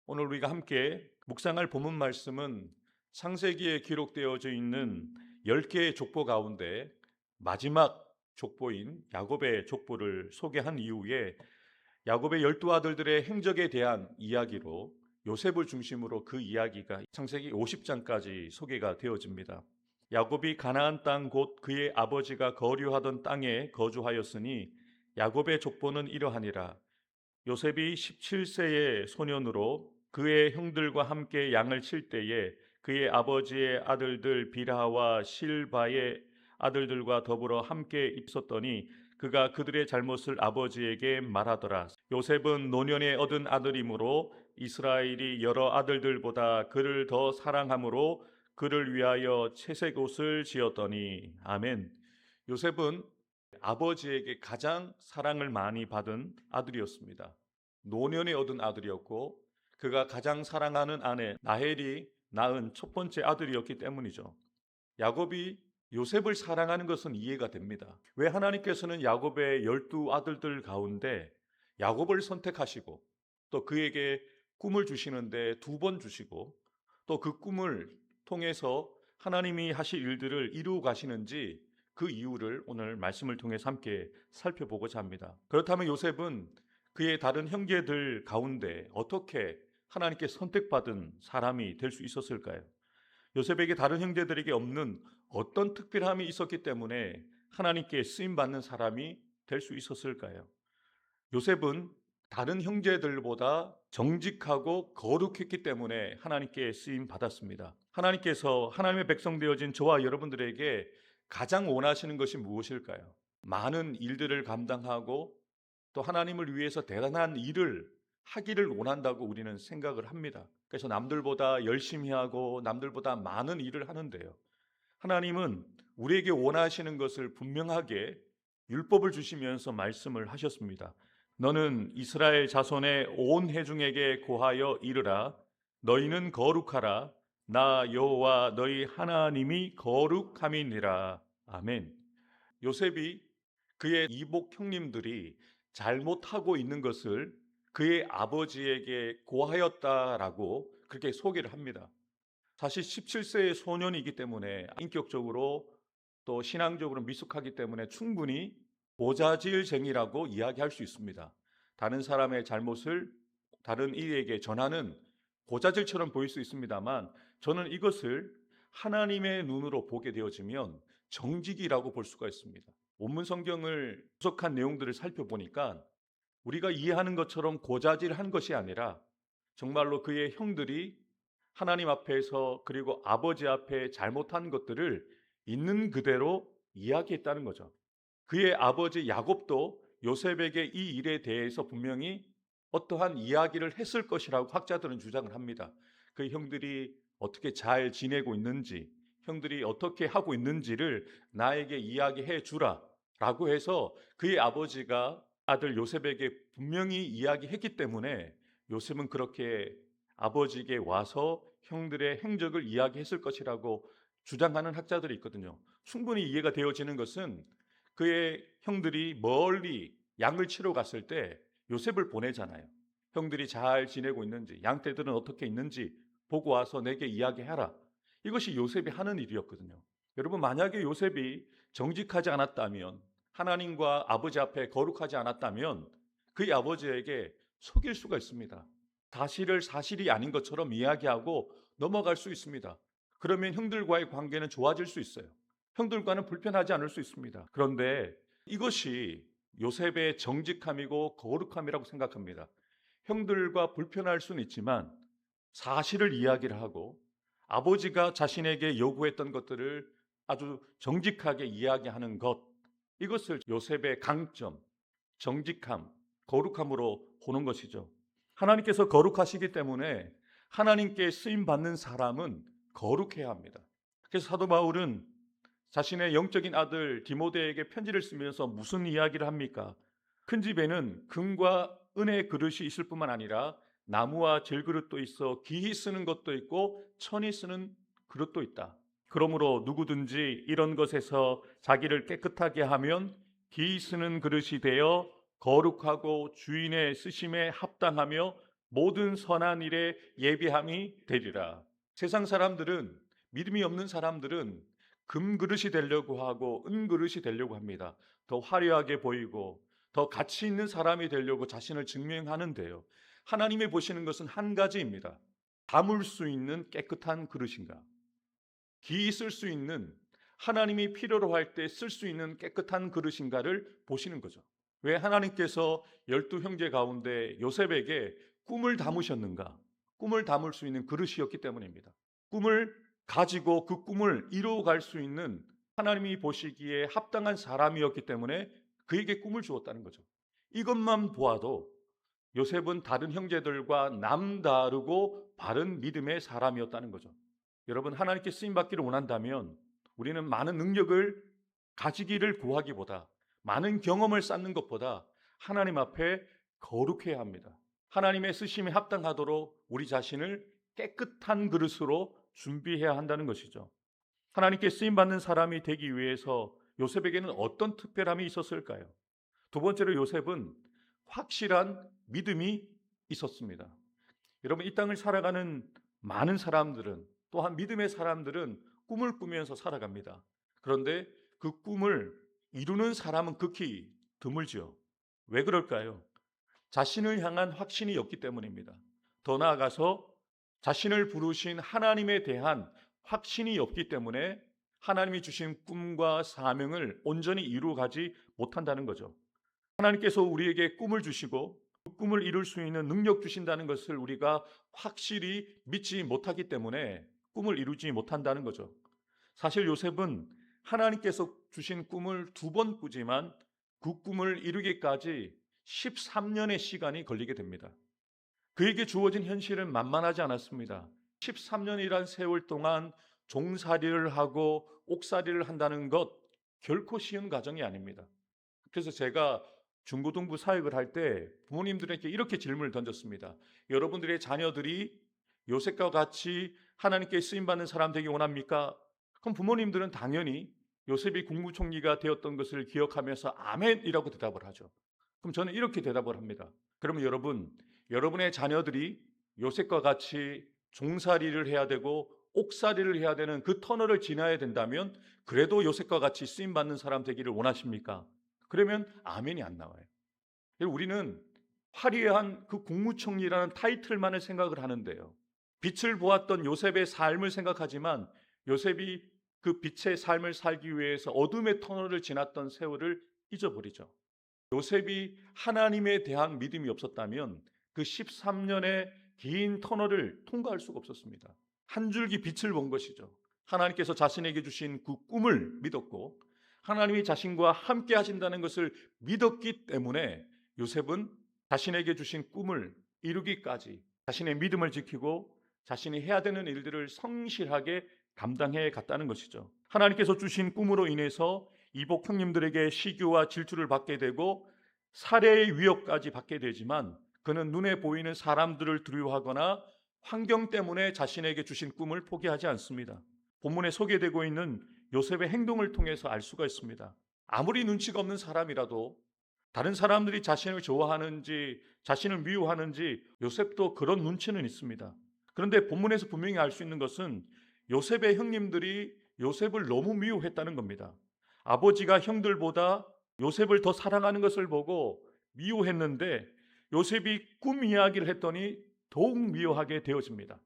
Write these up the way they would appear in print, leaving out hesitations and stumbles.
오늘 우리가 함께 묵상할 본문 말씀은 창세기에 기록되어져 있는 10개의 족보 가운데 마지막 족보인 야곱의 족보를 소개한 이후에 야곱의 12아들들의 행적에 대한 이야기로 요셉을 중심으로 그 이야기가 창세기 50장까지 소개가 되어집니다. 야곱이 가나안 땅 곧 그의 아버지가 거류하던 땅에 거주하였으니 야곱의 족보는 이러하니라. 요셉이 17세의 소년으로 그의 형들과 함께 양을 칠 때에 그의 아버지의 아들들 빌하와 실바의 아들들과 더불어 함께 있었더니 그가 그들의 잘못을 아버지에게 말하더라. 요셉은 노년에 얻은 아들이므로 이스라엘이 여러 아들들보다 그를 더 사랑함으로 그를 위하여 채색 옷을 지었더니. 아멘. 요셉은 아버지에게 가장 사랑을 많이 받은 아들이었습니다. 노년에 얻은 아들이었고 그가 가장 사랑하는 아내 라헬이 낳은 첫 번째 아들이었기 때문이죠. 야곱이 요셉을 사랑하는 것은 이해가 됩니다. 왜 하나님께서는 야곱의 12아들들 가운데 야곱을 선택하시고 또 그에게 꿈을 주시는데 2번 주시고 또 그 꿈을 통해서 하나님이 하실 일들을 이루어 가시는지 그 이유를 오늘 말씀을 통해서 함께 살펴보고자 합니다. 그렇다면 요셉은 그의 다른 형제들 가운데 어떻게 하나님께 선택받은 사람이 될 수 있었을까요? 요셉에게 다른 형제들에게 없는 어떤 특별함이 있었기 때문에 하나님께 쓰임받는 사람이 될 수 있었을까요? 요셉은 다른 형제들보다 정직하고 거룩했기 때문에 하나님께 쓰임 받았습니다. 하나님께서 하나님의 백성 되어진 저와 여러분들에게 가장 원하시는 것이 무엇일까요? 많은 일들을 감당하고 또 하나님을 위해서 대단한 일을 하기를 원한다고 우리는 생각을 합니다. 그래서 남들보다 열심히 하고 남들보다 많은 일을 하는데요. 하나님은 우리에게 원하시는 것을 분명하게 율법을 주시면서 말씀을 하셨습니다. 너는 이스라엘 자손의 온 회중에게 고하여 이르라. 너희는 거룩하라. 나 여호와 너희 하나님이 거룩함이니라. 아멘. 요셉이 그의 이복 형님들이 잘못하고 있는 것을 그의 아버지에게 고하였다라고 그렇게 소개를 합니다. 사실 17세의 소년이기 때문에 인격적으로 또 신앙적으로 미숙하기 때문에 충분히 보자질쟁이라고 이야기할 수 있습니다. 다른 사람의 잘못을 다른 이에게 전하는 보자질처럼 보일 수 있습니다만 저는 이것을 하나님의 눈으로 보게 되어지면 정직이라고 볼 수가 있습니다. 원문 성경을 분석한 내용들을 살펴보니까 우리가 이해하는 것처럼 고자질한 것이 아니라 정말로 그의 형들이 하나님 앞에서 그리고 아버지 앞에 잘못한 것들을 있는 그대로 이야기했다는 거죠. 그의 아버지 야곱도 요셉에게 이 일에 대해서 분명히 어떠한 이야기를 했을 것이라고 학자들은 주장을 합니다. 그 형들이 어떻게 잘 지내고 있는지, 형들이 어떻게 하고 있는지를 나에게 이야기해 주라 라고 해서 그의 아버지가 아들 요셉에게 분명히 이야기했기 때문에 요셉은 그렇게 아버지에게 와서 형들의 행적을 이야기했을 것이라고 주장하는 학자들이 있거든요. 충분히 이해가 되어지는 것은 그의 형들이 멀리 양을 치러 갔을 때 요셉을 보내잖아요. 형들이 잘 지내고 있는지, 양떼들은 어떻게 있는지 보고 와서 내게 이야기해라. 이것이 요셉이 하는 일이었거든요. 여러분, 만약에 요셉이 정직하지 않았다면, 하나님과 아버지 앞에 거룩하지 않았다면 그의 아버지에게 속일 수가 있습니다. 사실을 사실이 아닌 것처럼 이야기하고 넘어갈 수 있습니다. 그러면 형들과의 관계는 좋아질 수 있어요. 형들과는 불편하지 않을 수 있습니다. 그런데 이것이 요셉의 정직함이고 거룩함이라고 생각합니다. 형들과 불편할 수는 있지만 사실을 이야기를 하고 아버지가 자신에게 요구했던 것들을 아주 정직하게 이야기하는 것, 이것을 요셉의 강점, 정직함, 거룩함으로 보는 것이죠. 하나님께서 거룩하시기 때문에 하나님께 쓰임 받는 사람은 거룩해야 합니다. 그래서 사도 바울은 자신의 영적인 아들 디모데에게 편지를 쓰면서 무슨 이야기를 합니까? 큰 집에는 금과 은의 그릇이 있을 뿐만 아니라 나무와 질그릇도 있어 기히 쓰는 것도 있고 천히 쓰는 그릇도 있다. 그러므로 누구든지 이런 것에서 자기를 깨끗하게 하면 기히 쓰는 그릇이 되어 거룩하고 주인의 쓰심에 합당하며 모든 선한 일에 예비함이 되리라. 세상 사람들은, 믿음이 없는 사람들은 금 그릇이 되려고 하고 은 그릇이 되려고 합니다. 더 화려하게 보이고 더 가치 있는 사람이 되려고 자신을 증명하는데요. 하나님이 보시는 것은 한 가지입니다. 담을 수 있는 깨끗한 그릇인가? 기이 쓸 수 있는, 하나님이 필요로 할 때 쓸 수 있는 깨끗한 그릇인가를 보시는 거죠. 왜 하나님께서 12형제 가운데 요셉에게 꿈을 담으셨는가? 꿈을 담을 수 있는 그릇이었기 때문입니다. 꿈을 가지고 그 꿈을 이루어갈 수 있는, 하나님이 보시기에 합당한 사람이었기 때문에 그에게 꿈을 주었다는 거죠. 이것만 보아도 요셉은 다른 형제들과 남다르고 바른 믿음의 사람이었다는 거죠. 여러분, 하나님께 쓰임 받기를 원한다면 우리는 많은 능력을 가지기를 구하기보다, 많은 경험을 쌓는 것보다 하나님 앞에 거룩해야 합니다. 하나님의 쓰심에 합당하도록 우리 자신을 깨끗한 그릇으로 준비해야 한다는 것이죠. 하나님께 쓰임 받는 사람이 되기 위해서 요셉에게는 어떤 특별함이 있었을까요? 두 번째로, 요셉은 확실한 믿음이 있었습니다. 여러분, 이 땅을 살아가는 많은 사람들은, 또한 믿음의 사람들은 꿈을 꾸면서 살아갑니다. 그런데 그 꿈을 이루는 사람은 극히 드물지요. 왜 그럴까요? 자신을 향한 확신이 없기 때문입니다. 더 나아가서 자신을 부르신 하나님에 대한 확신이 없기 때문에 하나님이 주신 꿈과 사명을 온전히 이루어가지 못한다는 거죠. 하나님께서 우리에게 꿈을 주시고 그 꿈을 이룰 수 있는 능력 주신다는 것을 우리가 확실히 믿지 못하기 때문에 꿈을 이루지 못한다는 거죠. 사실 요셉은 하나님께서 주신 꿈을 2번 꾸지만 그 꿈을 이루기까지 13년의 시간이 걸리게 됩니다. 그에게 주어진 현실은 만만하지 않았습니다. 13년이란 세월 동안 종살이를 하고 옥살이를 한다는 것, 결코 쉬운 과정이 아닙니다. 그래서 제가 중고등부 사역을 할 때 부모님들에게 이렇게 질문을 던졌습니다. 여러분들의 자녀들이 요셉과 같이 하나님께 쓰임받는 사람 되기 원합니까? 그럼 부모님들은 당연히 요셉이 국무총리가 되었던 것을 기억하면서 아멘이라고 대답을 하죠. 그럼 저는 이렇게 대답을 합니다. 그러면 여러분, 여러분의 자녀들이 요셉과 같이 종살이를 해야 되고 옥살이를 해야 되는 그 터널을 지나야 된다면 그래도 요셉과 같이 쓰임받는 사람 되기를 원하십니까? 그러면 아멘이 안 나와요. 우리는 화려한 그 국무총리라는 타이틀만을 생각을 하는데요. 빛을 보았던 요셉의 삶을 생각하지만 요셉이 그 빛의 삶을 살기 위해서 어둠의 터널을 지났던 세월을 잊어버리죠. 요셉이 하나님에 대한 믿음이 없었다면 그 13년의 긴 터널을 통과할 수가 없었습니다. 한 줄기 빛을 본 것이죠. 하나님께서 자신에게 주신 그 꿈을 믿었고 하나님이 자신과 함께 하신다는 것을 믿었기 때문에 요셉은 자신에게 주신 꿈을 이루기까지 자신의 믿음을 지키고 자신이 해야 되는 일들을 성실하게 감당해 갔다는 것이죠. 하나님께서 주신 꿈으로 인해서 이복 형님들에게 시기와 질투를 받게 되고 살해의 위협까지 받게 되지만 그는 눈에 보이는 사람들을 두려워하거나 환경 때문에 자신에게 주신 꿈을 포기하지 않습니다. 본문에 소개되고 있는 요셉의 행동을 통해서 알 수가 있습니다. 아무리 눈치가 없는 사람이라도 다른 사람들이 자신을 좋아하는지 자신을 미워하는지 요셉도 그런 눈치는 있습니다. 그런데 본문에서 분명히 알 수 있는 것은 요셉의 형님들이 요셉을 너무 미워했다는 겁니다. 아버지가 형들보다 요셉을 더 사랑하는 것을 보고 미워했는데 요셉이 꿈 이야기를 했더니 더욱 미워하게 되어집니다.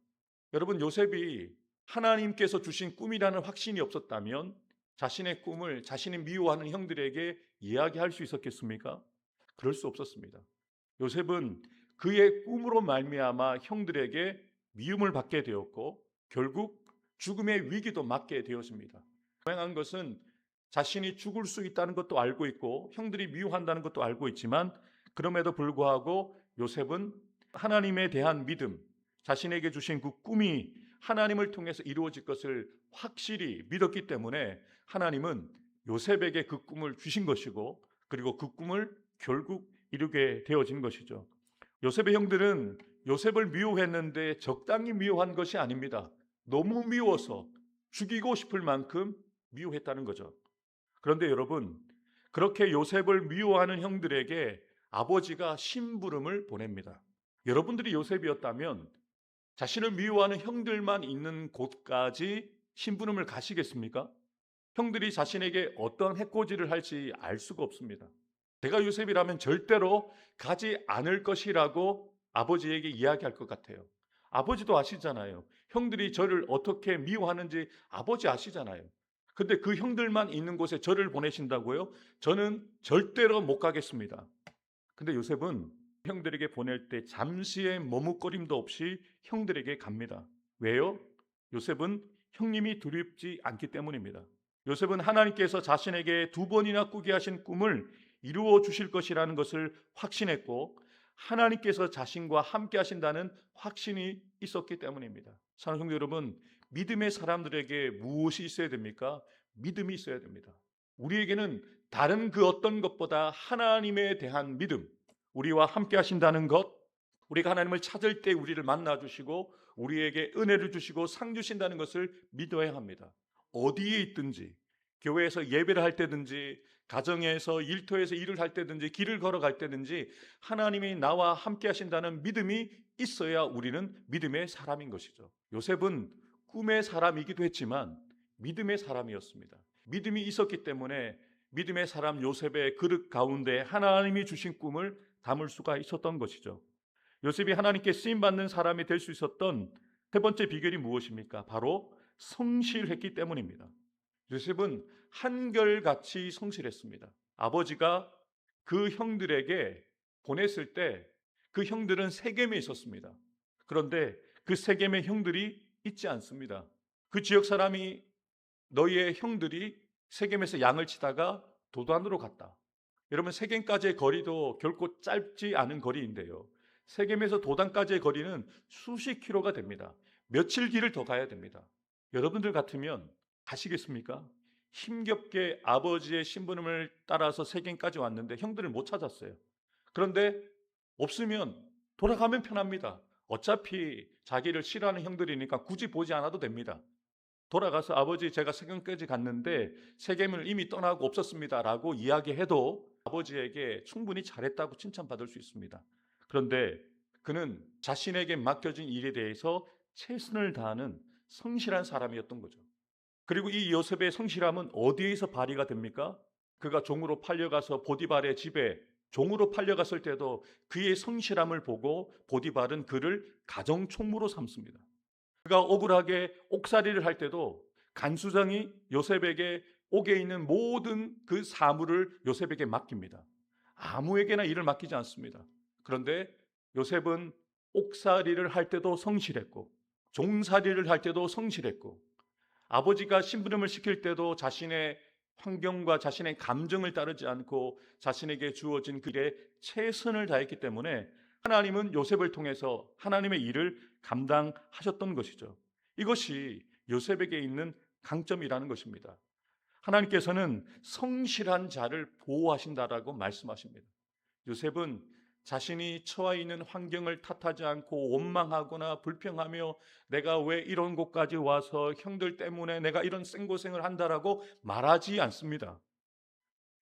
여러분, 요셉이 하나님께서 주신 꿈이라는 확신이 없었다면 자신의 꿈을 자신이 미워하는 형들에게 이야기할 수 있었겠습니까? 그럴 수 없었습니다. 요셉은 그의 꿈으로 말미암아 형들에게 미움을 받게 되었고 결국 죽음의 위기도 맞게 되었습니다. 다행한 것은 자신이 죽을 수 있다는 것도 알고 있고 형들이 미워한다는 것도 알고 있지만 그럼에도 불구하고 요셉은 하나님에 대한 믿음, 자신에게 주신 그 꿈이 하나님을 통해서 이루어질 것을 확실히 믿었기 때문에 하나님은 요셉에게 그 꿈을 주신 것이고 그리고 그 꿈을 결국 이루게 되어진 것이죠. 요셉의 형들은 요셉을 미워했는데 적당히 미워한 것이 아닙니다. 너무 미워서 죽이고 싶을 만큼 미워했다는 거죠. 그런데 여러분, 그렇게 요셉을 미워하는 형들에게 아버지가 심부름을 보냅니다. 여러분들이 요셉이었다면 자신을 미워하는 형들만 있는 곳까지 심부름을 가시겠습니까? 형들이 자신에게 어떤 해코지를 할지 알 수가 없습니다. 내가 요셉이라면 절대로 가지 않을 것이라고 아버지에게 이야기할 것 같아요. 아버지도 아시잖아요. 형들이 저를 어떻게 미워하는지 아버지 아시잖아요. 근데 그 형들만 있는 곳에 저를 보내신다고요? 저는 절대로 못 가겠습니다. 근데 요셉은 형들에게 보낼 때 잠시의 머뭇거림도 없이 형들에게 갑니다. 왜요? 요셉은 형님이 두렵지 않기 때문입니다. 요셉은 하나님께서 자신에게 두 번이나 꾸게 하신 꿈을 이루어 주실 것이라는 것을 확신했고, 하나님께서 자신과 함께 하신다는 확신이 있었기 때문입니다. 사랑하는 성도 여러분, 믿음의 사람들에게 무엇이 있어야 됩니까? 믿음이 있어야 됩니다. 우리에게는 다른 그 어떤 것보다 하나님에 대한 믿음, 우리와 함께 하신다는 것, 우리가 하나님을 찾을 때 우리를 만나 주시고 우리에게 은혜를 주시고 상 주신다는 것을 믿어야 합니다. 어디에 있든지, 교회에서 예배를 할 때든지, 가정에서 일터에서 일을 할 때든지, 길을 걸어갈 때든지 하나님이 나와 함께 하신다는 믿음이 있어야 우리는 믿음의 사람인 것이죠. 요셉은 꿈의 사람이기도 했지만 믿음의 사람이었습니다. 믿음이 있었기 때문에 믿음의 사람 요셉의 그릇 가운데 하나님이 주신 꿈을 담을 수가 있었던 것이죠. 요셉이 하나님께 쓰임받는 사람이 될 수 있었던 세 번째 비결이 무엇입니까? 바로 성실했기 때문입니다. 요셉은 한결같이 성실했습니다. 아버지가 그 형들에게 보냈을 때 그 형들은 세겜에 있었습니다. 그런데 그 세겜의 형들이 있지 않습니다. 그 지역 사람이 너희의 형들이 세겜에서 양을 치다가 도단으로 갔다. 여러분, 세겜까지의 거리도 결코 짧지 않은 거리인데요. 세겜에서 도단까지의 거리는 수십 킬로가 됩니다. 며칠 길을 더 가야 됩니다. 여러분들 같으면 가시겠습니까? 힘겹게 아버지의 심부름을 따라서 세겜까지 왔는데 형들을 못 찾았어요. 그런데 없으면 돌아가면 편합니다. 어차피 자기를 싫어하는 형들이니까 굳이 보지 않아도 됩니다. 돌아가서 아버지 제가 세겜까지 갔는데 세겜을 이미 떠나고 없었습니다라고 이야기해도 아버지에게 충분히 잘했다고 칭찬받을 수 있습니다. 그런데 그는 자신에게 맡겨진 일에 대해서 최선을 다하는 성실한 사람이었던 거죠. 그리고 이 요셉의 성실함은 어디에서 발휘가 됩니까? 그가 종으로 팔려가서 보디발의 집에 종으로 팔려갔을 때도 그의 성실함을 보고 보디발은 그를 가정총무로 삼습니다. 그가 억울하게 옥살이를 할 때도 간수장이 요셉에게 옥에 있는 모든 그 사물을 요셉에게 맡깁니다. 아무에게나 일을 맡기지 않습니다. 그런데 요셉은 옥살이를 할 때도 성실했고 종살이를 할 때도 성실했고 아버지가 심부름을 시킬 때도 자신의 환경과 자신의 감정을 따르지 않고 자신에게 주어진 길에 최선을 다했기 때문에 하나님은 요셉을 통해서 하나님의 일을 감당하셨던 것이죠. 이것이 요셉에게 있는 강점이라는 것입니다. 하나님께서는 성실한 자를 보호하신다라고 말씀하십니다. 요셉은 자신이 처해 있는 환경을 탓하지 않고 원망하거나 불평하며 내가 왜 이런 곳까지 와서 형들 때문에 내가 이런 생고생을 한다라고 말하지 않습니다.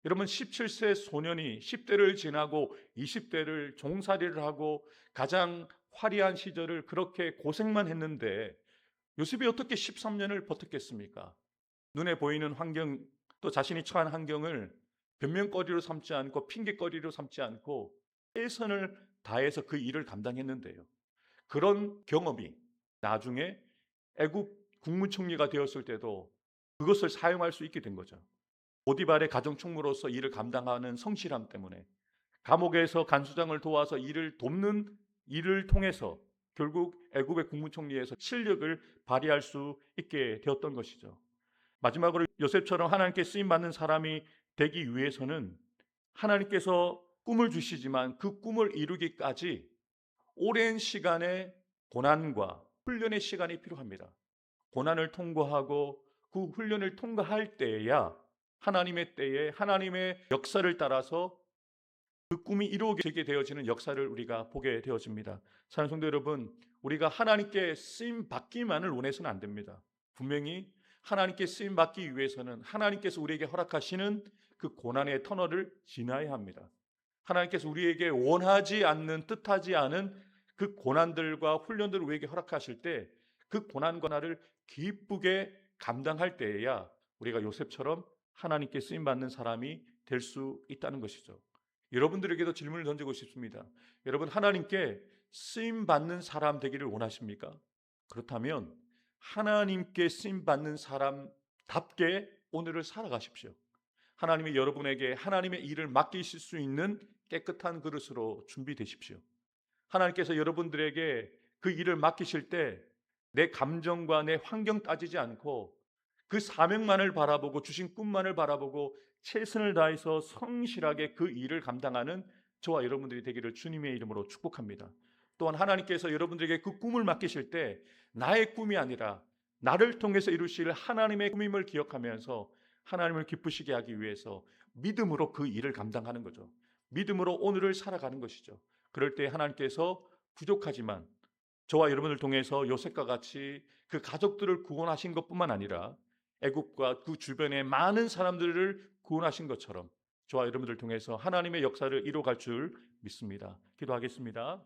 여러분, 17세 소년이 10대를 지나고 20대를 종살이를 하고 가장 화려한 시절을 그렇게 고생만 했는데 요셉이 어떻게 13년을 버텼겠습니까? 눈에 보이는 환경, 또 자신이 처한 환경을 변명거리로 삼지 않고 핑계거리로 삼지 않고 최선을 다해서 그 일을 감당했는데요. 그런 경험이 나중에 애굽 국무총리가 되었을 때도 그것을 사용할 수 있게 된 거죠. 보디발의 가정총무로서 일을 감당하는 성실함 때문에 감옥에서 간수장을 도와서 일을 돕는 일을 통해서 결국 애굽의 국무총리에서 실력을 발휘할 수 있게 되었던 것이죠. 마지막으로 요셉처럼 하나님께 쓰임받는 사람이 되기 위해서는 하나님께서 꿈을 주시지만 그 꿈을 이루기까지 오랜 시간의 고난과 훈련의 시간이 필요합니다. 고난을 통과하고 그 훈련을 통과할 때에야 하나님의 때에 하나님의 역사를 따라서 그 꿈이 이루어지게 되어지는 역사를 우리가 보게 되어집니다. 사랑하는 성도 여러분, 우리가 하나님께 쓰임 받기만을 원해서는 안 됩니다. 분명히 하나님께 쓰임 받기 위해서는 하나님께서 우리에게 허락하시는 그 고난의 터널을 지나야 합니다. 하나님께서 우리에게 원하지 않는, 뜻하지 않은 그 고난들과 훈련들을 우리에게 허락하실 때 그 고난 고난을 기쁘게 감당할 때에야 우리가 요셉처럼 하나님께 쓰임 받는 사람이 될 수 있다는 것이죠. 여러분들에게도 질문을 던지고 싶습니다. 여러분, 하나님께 쓰임 받는 사람 되기를 원하십니까? 그렇다면 하나님께 쓰임 받는 사람답게 오늘을 살아가십시오. 하나님이 여러분에게 하나님의 일을 맡기실 수 있는 깨끗한 그릇으로 준비되십시오. 하나님께서 여러분들에게 그 일을 맡기실 때 내 감정과 내 환경 따지지 않고 그 사명만을 바라보고 주신 꿈만을 바라보고 최선을 다해서 성실하게 그 일을 감당하는 저와 여러분들이 되기를 주님의 이름으로 축복합니다. 또한 하나님께서 여러분들에게 그 꿈을 맡기실 때 나의 꿈이 아니라 나를 통해서 이루실 하나님의 꿈임을 기억하면서 하나님을 기쁘시게 하기 위해서 믿음으로 그 일을 감당하는 거죠. 믿음으로 오늘을 살아가는 것이죠. 그럴 때 하나님께서 부족하지만 저와 여러분을 통해서 요셉과 같이 그 가족들을 구원하신 것뿐만 아니라 애굽과 그 주변의 많은 사람들을 구원하신 것처럼 저와 여러분들 통해서 하나님의 역사를 이루어갈 줄 믿습니다. 기도하겠습니다.